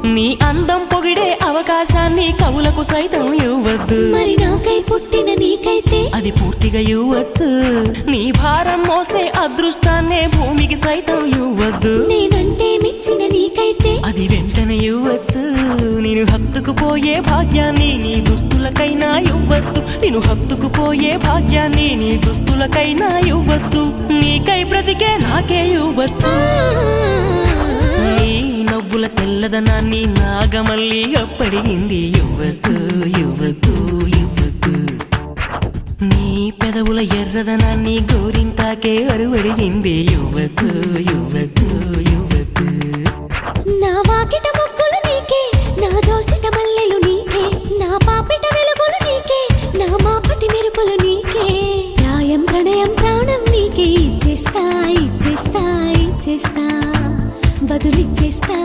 నీ అందం పొగిడే అవకాశాన్ని కవులకు సైతం ఇవ్వద్దు. మరి నాకై పుట్టిన నీకైతే అది పూర్తిగా ఇవ్వచ్చు. నీ భారం మోసే అదృష్టాన్నే భూమికి సైతం ఇవ్వద్దు. నేనంటే మెచ్చిన నీకైతే అది వెంటనే ఇవ్వచ్చు. నేను హత్తుకుపోయే భాగ్యాన్ని నీ దుస్తులకైనా ఇవ్వద్దు. నేను హత్తుకుపోయే భాగ్యాన్ని నీ దుస్తులకైనా ఇవ్వద్దు. నీకై బ్రతికే నాకే ఇవ్వచ్చు. నీ నవ్వుల తెల్లదనాన్ని నాగమల్లి అప్పడిగింది. ఇవ్వద్దు ఇవ్వద్దు ఇవ్వద్దు. నీ పెదవుల ఎర్రదనాన్ని గోరింటాకే అరువడిగింది. ఇవ్వద్దు ఇవ్వద్దు ఇవ్వద్దు. నా వాకిట మొక్కులు నీకే, నా దోసిట మల్లెలు నీకే, నా పాపిట వెలుగులు నీకే, నా మాపటి మెరుపులు నీకే. ప్రాయం ప్రణయం ప్రాణం నీకే. ఇచ్చేస్తా ఇచ్చేస్తా ఇచ్చేస్తా బదులిచ్చేస్తా.